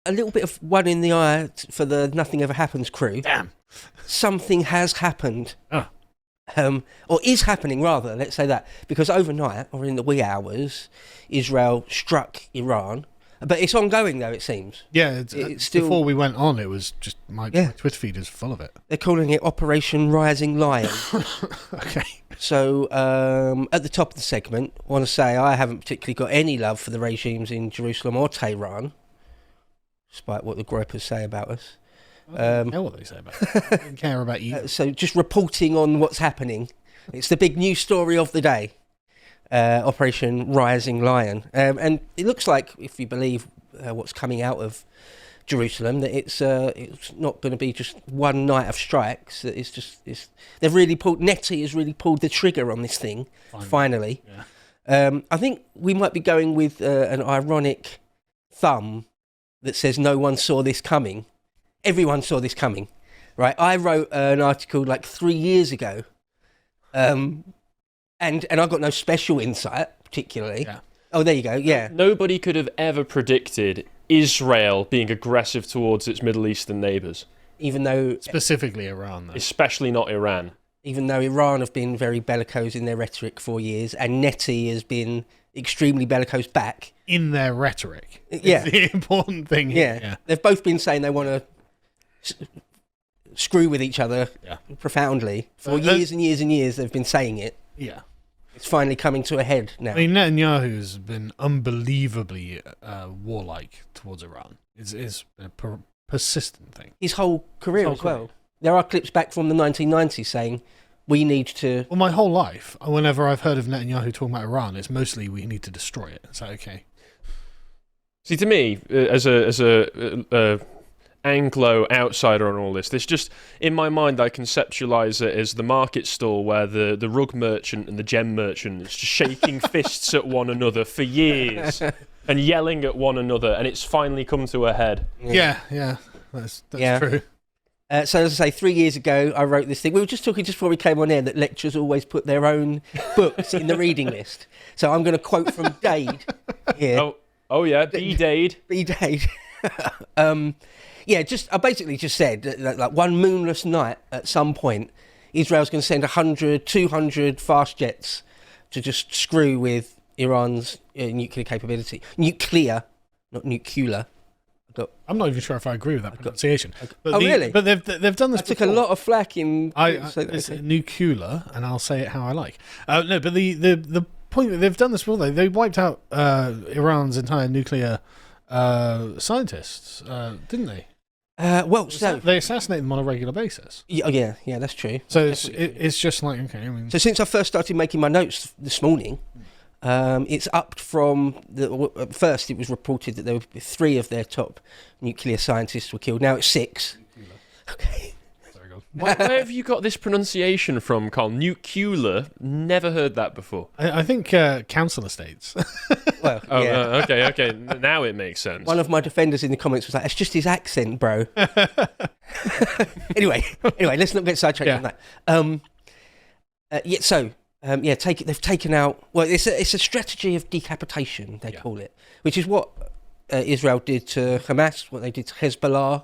a little bit of one in the eye for the Nothing Ever Happens crew. Damn. Something has happened. Oh. Or is happening, rather, let's say that. Because overnight, or in the wee hours, Israel struck Iran. But it's ongoing, though, it seems. Yeah, it's still... Before we went on, it was just... My Twitter feed is full of it. They're calling it Operation Rising Lion. Okay. So, at the top of the segment, I want to say I haven't particularly got any love for the regimes in Jerusalem or Tehran, despite what the gropers say about us. I don't care what they say about it. I don't care about you. So just reporting on what's happening. It's the big news story of the day. Operation Rising Lion. And it looks like, if you believe what's coming out of Jerusalem, that it's not going to be just one night of strikes. They've really pulled... Nettie has really pulled the trigger on this thing, finally. Yeah. I think we might be going with an ironic thumb that says no one saw this coming. Everyone saw this coming, right? I wrote an article like 3 years ago, and I got no special insight, particularly. Yeah. Oh, there you go, yeah. Nobody could have ever predicted Israel being aggressive towards its Middle Eastern neighbours. Even though... Specifically Iran, though. Especially not Iran. Even though Iran have been very bellicose in their rhetoric for years, and Nettie has been extremely bellicose back. In their rhetoric. Yeah. It's the important thing here. Yeah. They've both been saying they want to screw with each other profoundly. For years and years and years, they've been saying it. Yeah. It's finally coming to a head now. I mean, Netanyahu's been unbelievably warlike towards Iran. It's a persistent thing. His whole career as well. There are clips back from the 1990s saying, we need to... Well, my whole life, whenever I've heard of Netanyahu talking about Iran, it's mostly we need to destroy it. Is that okay? See, to me, as a Anglo outsider on all this just, in my mind, I conceptualise it as the market stall where the rug merchant and the gem merchant is just shaking fists at one another for years and yelling at one another, and it's finally come to a head. Yeah. That's true. So as I say, 3 years ago, I wrote this thing. We were just talking just before we came on air that lecturers always put their own books in the reading list. So I'm going to quote from Dade here. Oh yeah, B. Dade. B. Dade. I basically just said that, like one moonless night at some point, Israel's going to send 100, 200 fast jets to just screw with Iran's nuclear capability. Nuclear, not nuclear. I'm not even sure if I agree with that pronunciation. But really? But they've done this. I took a lot of flack in. It's nuclear, and I'll say it how I like. No, but the point that they've done this before, they wiped out Iran's entire nuclear scientists, didn't they? They assassinate them on a regular basis. Yeah, that's true. So it's just like, okay. I mean, so since I first started making my notes this morning, it's upped from at first it was reported that there were 3 of their top nuclear scientists were killed. Now it's 6. Okay. Sorry, go. Where have you got this pronunciation from, Carl? Nuclear? Never heard that before. I think council estates. Well, yeah. Okay. Now it makes sense. One of my defenders in the comments was like, "It's just his accent, bro." Anyway, let's not get sidetracked on that. They've taken out. Well, it's a strategy of decapitation. They call it, which is what Israel did to Hamas, what they did to Hezbollah.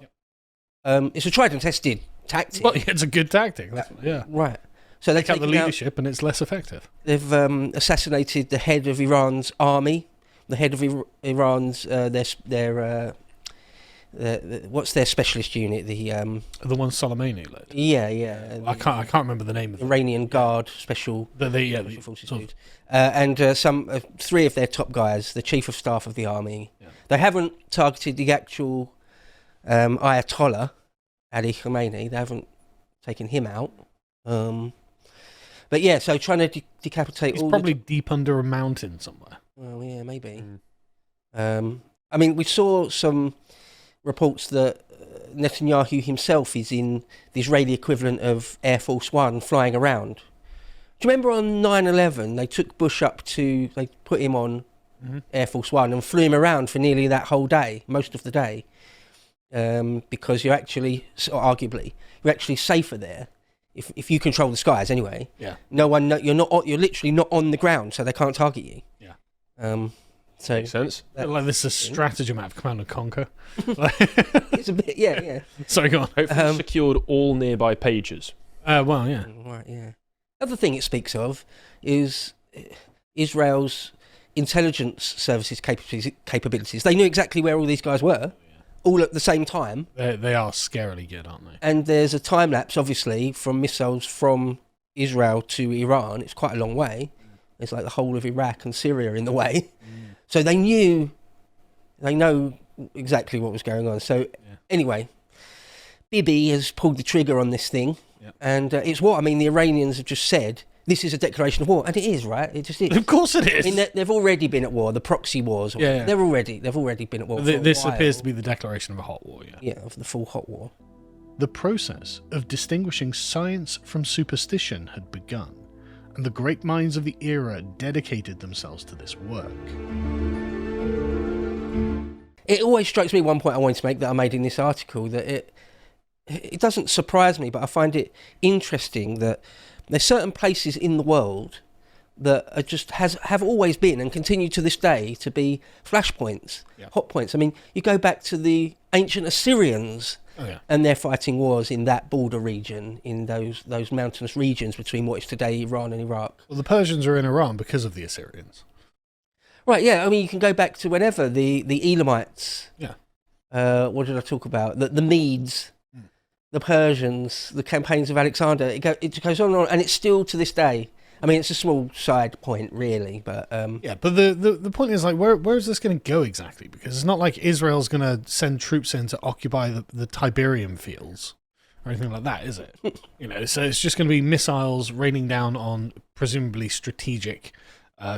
It's a tried and tested tactic. Well, it's a good tactic. Right. So they take out the leadership, and it's less effective. They've assassinated the head of Iran's army, the head of Iran's what's their specialist unit? The one Soleimani led. Yeah. I can't remember the name of it. Iranian Guard special forces dude. And 3 of their top guys, the chief of staff of the army. Yeah. They haven't targeted the actual Ayatollah Ali Khamenei. They haven't taken him out. But yeah, so trying to decapitate. He's probably deep under a mountain somewhere. Well, yeah, maybe. I mean, we saw some reports that Netanyahu himself is in the Israeli equivalent of Air Force One flying around. Do you remember on 9/11 they took Bush they put him on Air Force One and flew him around for nearly that whole day, most of the day, because you're actually, arguably, you're actually safer there if you control the skies anyway. Yeah. You're literally not on the ground, so they can't target you. Yeah. So Makes sense. Like this is a stratagem out of Command and Conquer. it's a bit, yeah. Sorry, go on. Hopefully secured all nearby pages. Well, yeah. Right, yeah. Other thing it speaks of is Israel's intelligence services capabilities. They knew exactly where all these guys were, all at the same time. They are scarily good, aren't they? And there's a time lapse, obviously, from missiles from Israel to Iran. It's quite a long way. It's like the whole of Iraq and Syria in the way. So they know exactly what was going on. So anyway, Bibi has pulled the trigger on this thing. Yep. And it's what, I mean, the Iranians have just said, this is a declaration of war. And it is, right? It just is. Of course it is. I mean, they've already been at war, the proxy wars. Yeah. They've already been at war for This a while. appears to be the declaration of a hot war, yeah. Yeah, of the full hot war. The process of distinguishing science from superstition had begun, and the great minds of the era dedicated themselves to this work. It always strikes me, one point I wanted to make that I made in this article, that it doesn't surprise me, but I find it interesting that there's certain places in the world that are just have always been and continue to this day to be flashpoints, hot points. I mean, you go back to the ancient Assyrians and their fighting wars in that border region, in those mountainous regions between what is today Iran and Iraq. Well, the Persians are in Iran because of the Assyrians. Right, yeah. I mean, you can go back to whenever the Elamites. Yeah. What did I talk about? The Medes, the Persians, the campaigns of Alexander. It goes on and on, and it's still to this day. I mean, it's a small side point, really, but yeah. But the point is, like, where is this going to go exactly? Because it's not like Israel's going to send troops in to occupy the Tiberium fields or anything like that, is it? So it's just going to be missiles raining down on presumably strategic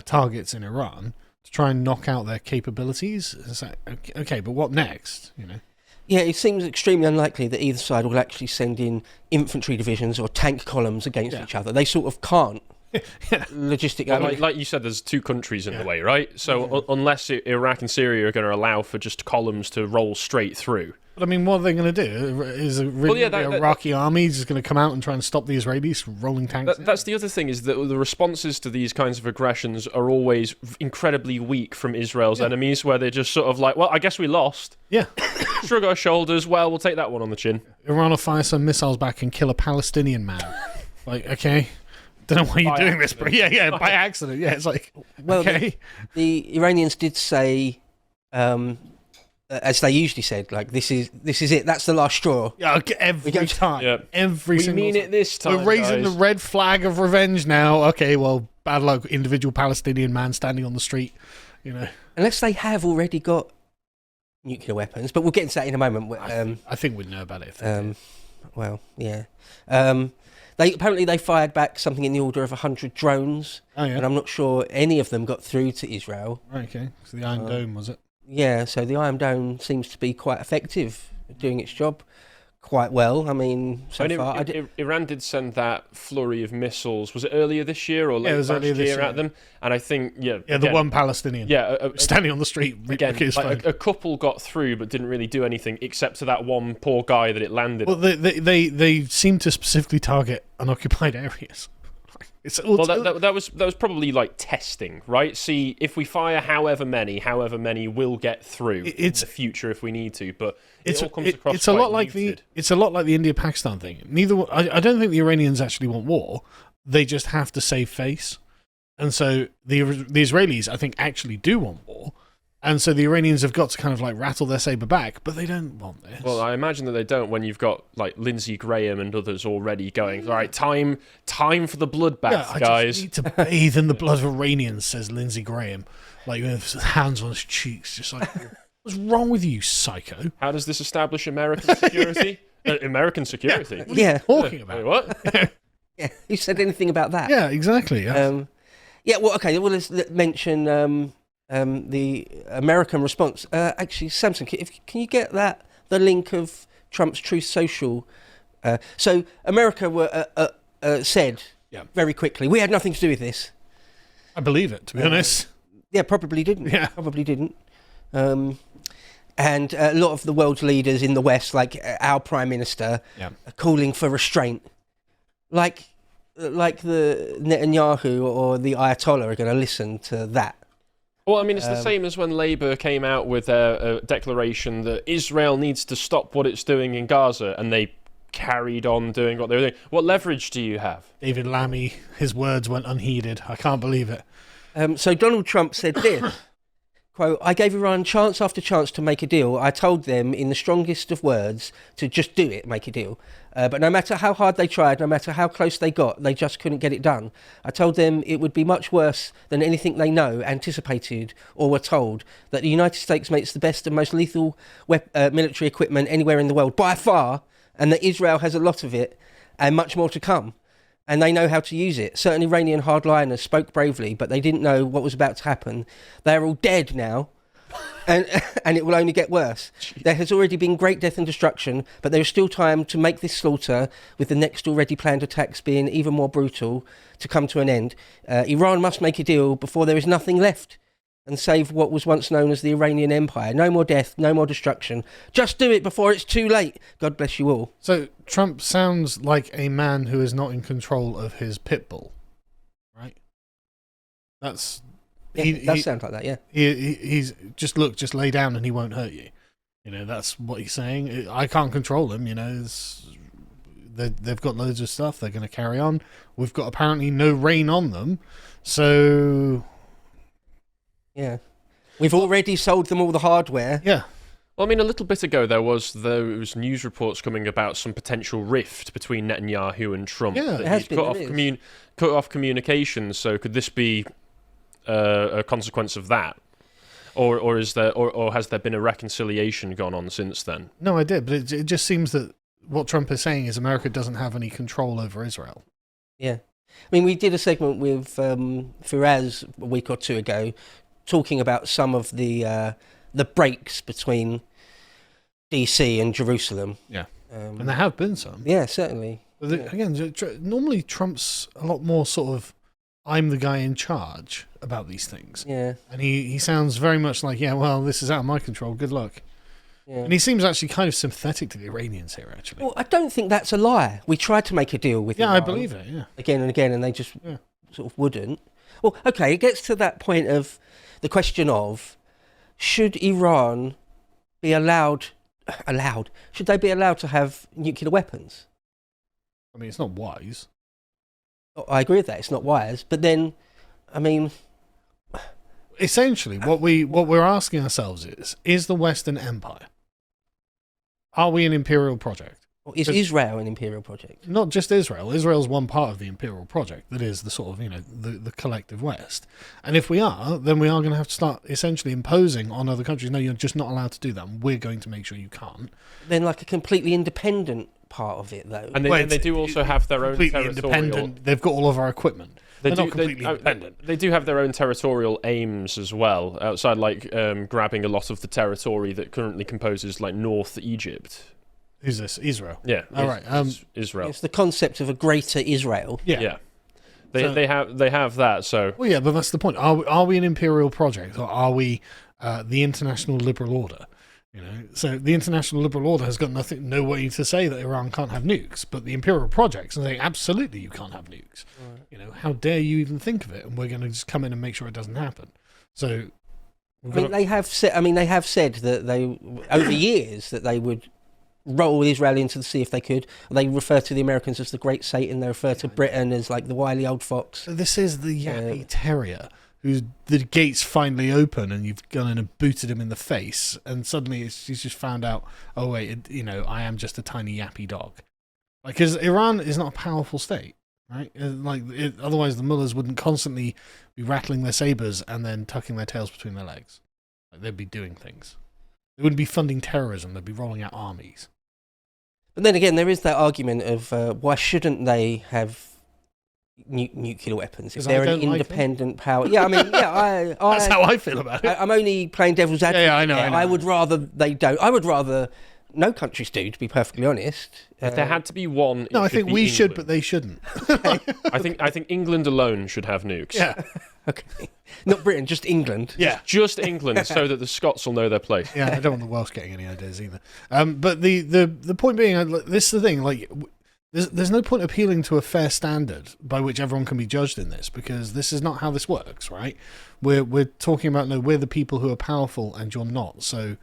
targets in Iran to try and knock out their capabilities. It's like, okay, but what next? Yeah, it seems extremely unlikely that either side will actually send in infantry divisions or tank columns against each other. They sort of can't. Logistic. Well, like you said, there's two countries in the way, right? So unless Iraq and Syria are going to allow for just columns to roll straight through. But I mean, what are they going to do? Is the Iraqi army just going to come out and try and stop the Israelis from rolling tanks? That's the other thing, is that the responses to these kinds of aggressions are always incredibly weak from Israel's enemies, where they're just sort of like, well, I guess we lost. Yeah. Shrug our shoulders, well, we'll take that one on the chin. Iran will fire some missiles back and kill a Palestinian man. Like, okay. Don't know why you're doing this, but by accident. Yeah, it's like, okay. The Iranians did say, as they usually said, like, this is it. That's the last straw. Yeah, every time. Yeah. Every single time. We mean it this time, we're raising the red flag of revenge now. Okay, well, bad luck, individual Palestinian man standing on the street, Unless they have already got nuclear weapons, but we'll get into that in a moment. I think we'd know about it if they did. Well, yeah. They fired back something in the order of 100 drones, and I'm not sure any of them got through to Israel. Right, okay. So the Iron Dome, was it? Yeah, so the Iron Dome seems to be quite effective, doing its job quite well. I mean, far... Iran did send that flurry of missiles. Was it earlier this year or late last year at them? And I think, the one Palestinian. Standing on the street. Again, a couple got through but didn't really do anything except to that one poor guy that it landed on. Well, they seem to specifically target unoccupied areas. That was probably like testing, right? See, if we fire however many will get through in the future if we need to. But it all comes across. It's a lot like the India-Pakistan thing. I don't think the Iranians actually want war. They just have to save face, and so the Israelis, I think, actually do want war. And so the Iranians have got to kind of like rattle their saber back, but they don't want this. Well, I imagine that they don't when you've got like Lindsey Graham and others already going, all right, time for the bloodbath, guys. I just need to bathe in the blood of Iranians, says Lindsey Graham, like with his hands on his cheeks, just like, what's wrong with you, psycho? How does this establish American security? American security? What are you talking about? Wait, what? Yeah, who said anything about that? Yeah, exactly. Well, okay, well, let's mention... the American response. Actually, Samson, can you get the link of Trump's Truth Social? So America said very quickly, we had nothing to do with this. I believe it, to be honest. Yeah, probably didn't. Yeah, probably didn't. And a lot of the world's leaders in the West, like our Prime Minister, are calling for restraint. Like the Netanyahu or the Ayatollah are going to listen to that. Well, I mean, it's the same as when Labour came out with a declaration that Israel needs to stop what it's doing in Gaza, and they carried on doing what they were doing. What leverage do you have? David Lammy, his words went unheeded. I can't believe it. So Donald Trump said this, quote, "I gave Iran chance after chance to make a deal. I told them in the strongest of words to just do it, make a deal. But no matter how hard they tried, no matter how close they got, they just couldn't get it done. I told them it would be much worse than anything they know, anticipated, or were told, that the United States makes the best and most lethal military equipment anywhere in the world, by far, and that Israel has a lot of it, and much more to come. And they know how to use it. Certain Iranian hardliners spoke bravely, but they didn't know what was about to happen. They are all dead now, and it will only get worse. There has already been great death and destruction, but there is still time to make this slaughter, with the next already planned attacks being even more brutal, to come to an end. Iran must make a deal before there is nothing left, and save what was once known as the Iranian Empire. No more death, no more destruction. Just do it before it's too late. God bless you all." So Trump sounds like a man who is not in control of his pit bull, right? That's It does sound like that, yeah. He's just lay down and he won't hurt you. You know, that's what he's saying. I can't control him. You know, they've got loads of stuff. They're going to carry on. We've got apparently no rain on them, so. Yeah. We've already sold them all the hardware. Yeah. Well, I mean, a little bit ago there was those news reports coming about some potential rift between Netanyahu and Trump. Yeah, that it has he'd been, cut off communications. So could this be a consequence of that, or is there, or has there been a reconciliation gone on since then? No, I did, but it just seems that what Trump is saying is America doesn't have any control over Israel. Yeah. I mean, we did a segment with Firaz a week or two ago, talking about some of the breaks between DC and Jerusalem. Yeah, and there have been some. Yeah, certainly. But again, normally Trump's a lot more sort of, I'm the guy in charge about these things. Yeah. And he sounds very much like, yeah, well, this is out of my control. Good luck. Yeah. And he seems actually kind of sympathetic to the Iranians here, actually. Well, I don't think that's a lie. We tried to make a deal with Yeah, Iran I believe it, yeah. again and again, and they just sort of wouldn't. Well, okay, it gets to that point of the question of, should Iran be allowed, should they be allowed to have nuclear weapons? I mean, it's not wise. I agree with that, it's not wise, but then, I mean... Essentially, what we're asking ourselves is the Western Empire, are we an imperial project? Or is Israel an imperial project? Not just Israel. Israel's one part of the imperial project that is the sort of, the collective West. And if we are, then we are going to have to start essentially imposing on other countries, no, you're just not allowed to do that. We're going to make sure you can't. Then like a completely independent part of it, though. And they do also have their own territorial... independent. They've got all of our equipment. They're not completely independent. They do have their own territorial aims as well, outside like grabbing a lot of the territory that currently composes like North Egypt. Who's this? Israel. Yeah. All right. Israel. It's the concept of a greater Israel. Yeah. They have that. So. Well, yeah, but that's the point. Are we an imperial project, or are we the international liberal order? So the international liberal order has got no way to say that Iran can't have nukes, but the imperial projects are saying absolutely you can't have nukes. Right. How dare you even think of it? And we're going to just come in and make sure it doesn't happen. So. They have said that they over years that they would roll Israel into the sea if they could. They refer to the Americans as the Great Satan. They refer to Britain as like the wily old fox. So this is the yappy terrier who's the gates finally open and you've gone in and booted him in the face, and suddenly he's just found out, oh wait, I am just a tiny yappy dog. Because Iran is not a powerful state, right? Otherwise the mullahs wouldn't constantly be rattling their sabers and then tucking their tails between their legs. They'd be doing things. They wouldn't be funding terrorism. They'd be rolling out armies. But then again, there is that argument of why shouldn't they have nuclear weapons if they're an independent power? Yeah, I mean, that's how I feel about it. I'm only playing devil's advocate. Yeah, I know. I would rather they don't. I would rather no countries do, to be perfectly honest. If there had to be one, no, I think we should, but they shouldn't. I think England alone should have nukes. Yeah. Okay. Not Britain, just England. Yeah. Just England, so that the Scots will know their place. Yeah, I don't want the Welsh getting any ideas either. But the point being, this is the thing, there's no point appealing to a fair standard by which everyone can be judged in this, because this is not how this works, right? We're talking about, no, we're the people who are powerful and you're not. So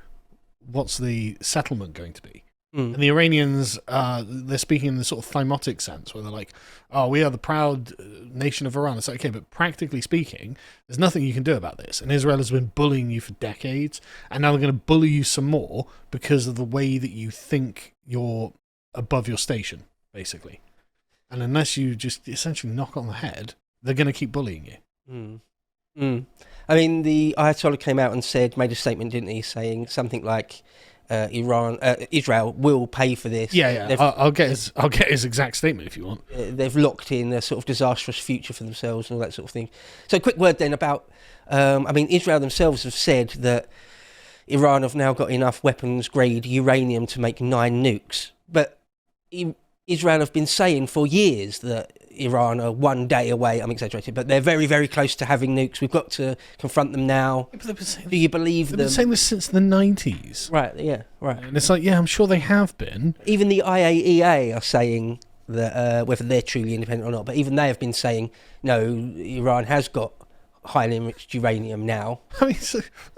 what's the settlement going to be? And the Iranians, they're speaking in the sort of thymotic sense, where they're like, oh, we are the proud nation of Iran. It's like, okay, but practically speaking, there's nothing you can do about this. And Israel has been bullying you for decades, and now they're going to bully you some more because of the way that you think you're above your station, basically. And unless you just essentially knock on the head, they're going to keep bullying you. I mean, the Ayatollah came out and made a statement, didn't he, saying something like, Israel will pay for this. Yeah. I'll get his exact statement if you want. They've locked in a sort of disastrous future for themselves and all that sort of thing. So, quick word then about. Israel themselves have said that Iran have now got enough weapons-grade uranium to make 9 nukes, but Israel have been saying for years that Iran are one day away. I'm exaggerating, but they're very, very close to having nukes. We've got to confront them now. Do you believe them? They've been saying this since the 90s. Right, yeah, right. And it's like, yeah, I'm sure they have been. Even the IAEA are saying that, whether they're truly independent or not, but even they have been saying, no, Iran has got highly enriched uranium now. I mean,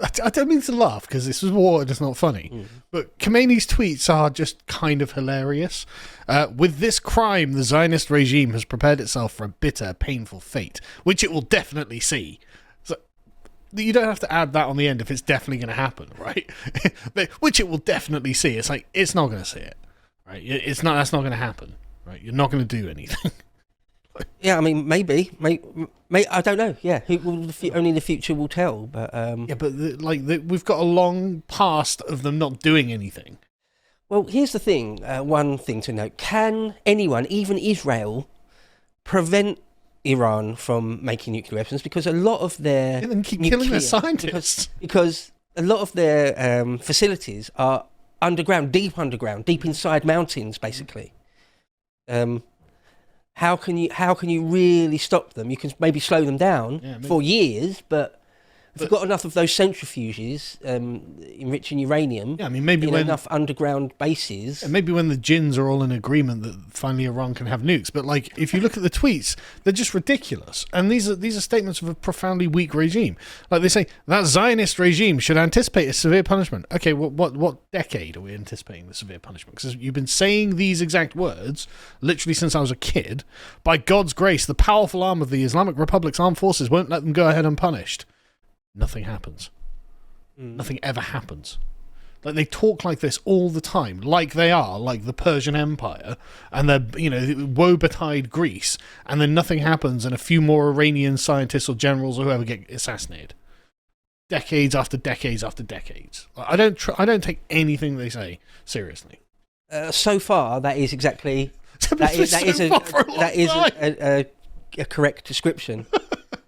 I don't mean to laugh because this was war and it's not funny, but Khomeini's tweets are just kind of hilarious. With this crime, the Zionist regime has prepared itself for a bitter, painful fate, which it will definitely see. So you don't have to add that on the end if it's definitely going to happen, right? Which it will definitely see. It's like, it's not going to see it, right? That's not going to happen, right? You're not going to do anything. Yeah, I mean, maybe, I don't know. Yeah, only the future will tell. But we've got a long past of them not doing anything. Well, here's the thing. One thing to note: can anyone, even Israel, prevent Iran from making nuclear weapons? Because a lot of their keep killing their scientists. Because a lot of their facilities are underground, deep inside mountains, basically. How can you really stop them? You can maybe slow them down for years, but if you've got enough of those centrifuges enriching uranium, maybe when enough underground bases, and maybe when the jinns are all in agreement that finally Iran can have nukes. But like, if you look at the tweets, they're just ridiculous, and these are statements of a profoundly weak regime. Like they say, that Zionist regime should anticipate a severe punishment. Okay, what decade are we anticipating the severe punishment? Because you've been saying these exact words literally since I was a kid. By God's grace, the powerful arm of the Islamic Republic's armed forces won't let them go ahead unpunished. Nothing happens. Nothing ever happens. Like, they talk like this all the time, like they are like the Persian Empire, and they're, woe-betide Greece, and then nothing happens, and a few more Iranian scientists or generals or whoever get assassinated. Decades after decades after decades. I don't take anything they say seriously. So far, that is exactly that is a correct description.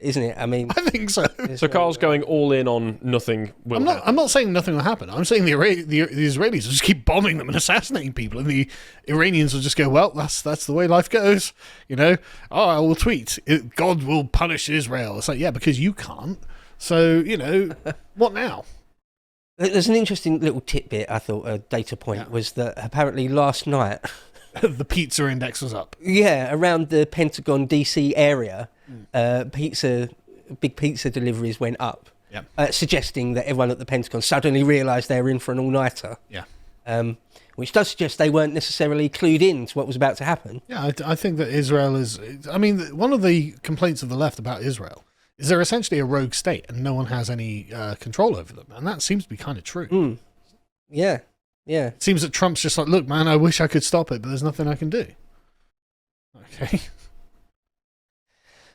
Isn't it? I mean, I think so. So Carl's going all in on nothing will happen. I'm not saying nothing will happen. I'm saying the Israelis will just keep bombing them and assassinating people, and the Iranians will just go, well, that's the way life goes. I will tweet, God will punish Israel. It's like, yeah, because you can't. So, what now? There's an interesting little tidbit, I thought, a data point, was that apparently last night... the pizza index was up. Yeah, around the Pentagon DC area, big pizza deliveries went up, suggesting that everyone at the Pentagon suddenly realised they were in for an all-nighter. Yeah. Which does suggest they weren't necessarily clued in to what was about to happen. Yeah, I think that Israel is... I mean, one of the complaints of the left about Israel is they're essentially a rogue state and no one has any control over them. And that seems to be kind of true. Yeah. Yeah. It seems that Trump's just like, look, man, I wish I could stop it, but there's nothing I can do. Okay.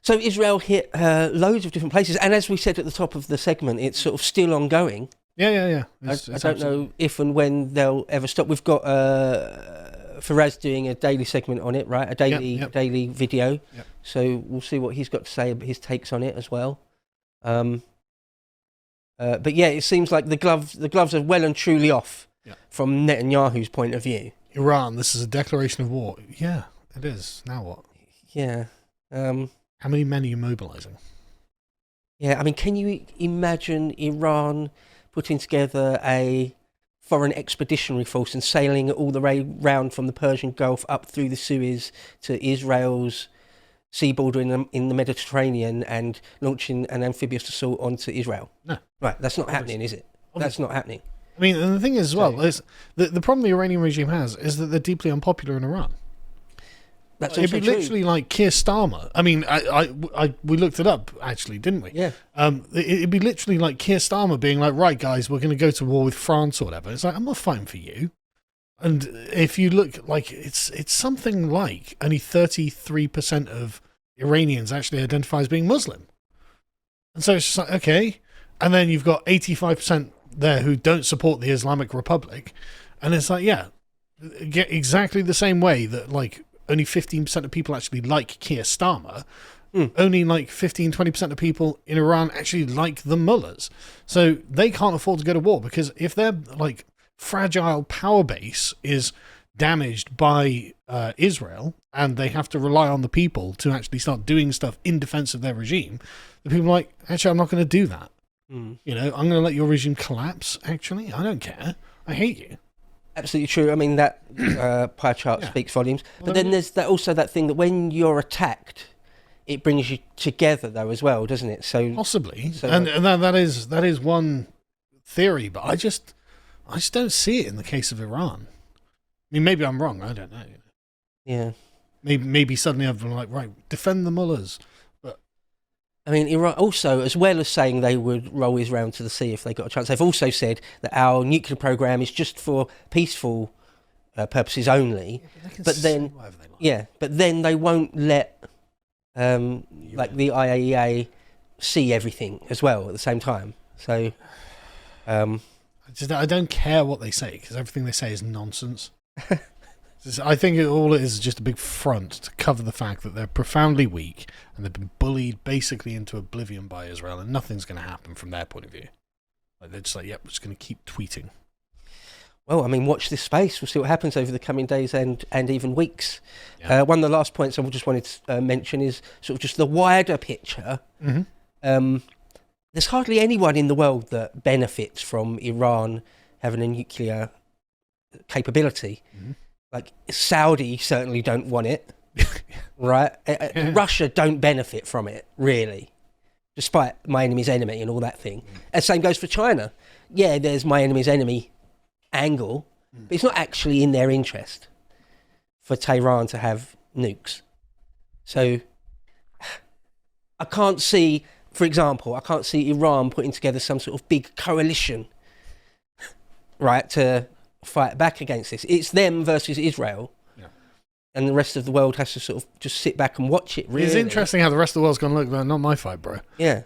So Israel hit loads of different places, and as we said at the top of the segment, it's sort of still ongoing. Yeah. I don't know if and when they'll ever stop. We've got Faraz doing a daily segment on it, right? A daily video. Yep. So we'll see what he's got to say, his takes on it as well. But yeah, it seems like the gloves are well and truly off. Yeah. From Netanyahu's point of view. Iran, this is a declaration of war. Yeah, it is. Now what? Yeah. How many men are you mobilising? Yeah, I mean, can you imagine Iran putting together a foreign expeditionary force and sailing all the way round from the Persian Gulf up through the Suez to Israel's sea border in the Mediterranean and launching an amphibious assault onto Israel. No. Right, that's not happening, is it? That's not happening. I mean, and the thing is, as well, is the problem the Iranian regime has is that they're deeply unpopular in Iran. That's It'd also be true. literally like Keir Starmer. I mean, we looked it up, actually, didn't we? Yeah. It'd be literally like Keir Starmer being like, right, guys, we're going to go to war with France or whatever. It's like, I'm not fighting for you. And if you look, like, it's something like only 33% of Iranians actually identify as being Muslim. And so it's just like, okay. And then you've got 85% there who don't support the Islamic Republic. And it's like, yeah, get exactly the same way that, like, only 15% of people actually like Keir Starmer. Only like 15-20% of people in Iran actually like the mullahs. So they can't afford to go to war, because if their like fragile power base is damaged by Israel and they have to rely on the people to actually start doing stuff in defense of their regime, the people are like, actually, I'm not going to do that. You know, I'm going to let your regime collapse. Actually, I don't care. I hate you. Absolutely true. I mean, that pie chart speaks volumes. But then there's also that thing that when you're attacked, it brings you together, though, as well, doesn't it? So Possibly, so and that is one theory, but I just don't see it in the case of Iran. I mean, maybe I'm wrong. I don't know. yeah. Maybe suddenly I've been like, right, defend the mullahs. But I mean, Iran also, as well as saying they would roll Israel to the sea if they got a chance, they've also said that our nuclear program is just for peaceful purposes only. But then, but then they won't let like the IAEA see everything as well at the same time. So, I don't care what they say, because everything they say is nonsense. I think all it is just a big front to cover the fact that they're profoundly weak and they've been bullied basically into oblivion by Israel, and nothing's going to happen from their point of view. Like, they're just like, yep, we're just going to keep tweeting. well, I mean, watch this space. We'll see what happens over the coming days and even weeks. Yeah. One of the last points I just wanted to mention is sort of just the wider picture. There's hardly anyone in the world that benefits from Iran having a nuclear capability. Like, Saudi certainly don't want it, right? Russia don't benefit from it, really, despite my enemy's enemy and all that thing. And same goes for China. Yeah, there's my enemy's enemy angle, but it's not actually in their interest for Tehran to have nukes. So I can't see, for example, Iran putting together some sort of big coalition, right, to fight back against this. It's them versus Israel, and the rest of the world has to sort of just sit back and watch it. Really, it's interesting how the rest of the world's gone, look, not my fight, bro. Yeah.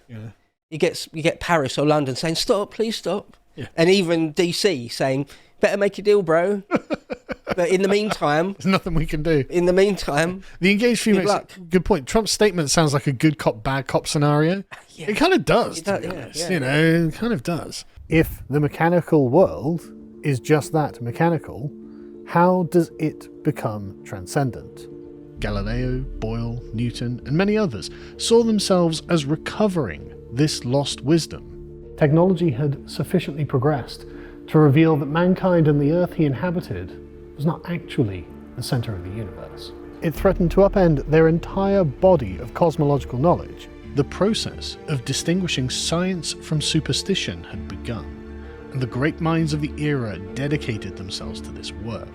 You get Paris or London saying stop, please stop, and even DC saying better make a deal, bro. But in the meantime, there's nothing we can do. In the meantime, the engaged few makes good point. Trump's statement sounds like a good cop, bad cop scenario. It kind of does, to be honest. You know, it kind of does. If the mechanical world is just that, mechanical, how does it become transcendent? Galileo, Boyle, Newton, and many others saw themselves as recovering this lost wisdom. Technology had sufficiently progressed to reveal that mankind and the Earth he inhabited was not actually the center of the universe. It threatened to upend their entire body of cosmological knowledge. The process of distinguishing science from superstition had begun, and the great minds of the era dedicated themselves to this work.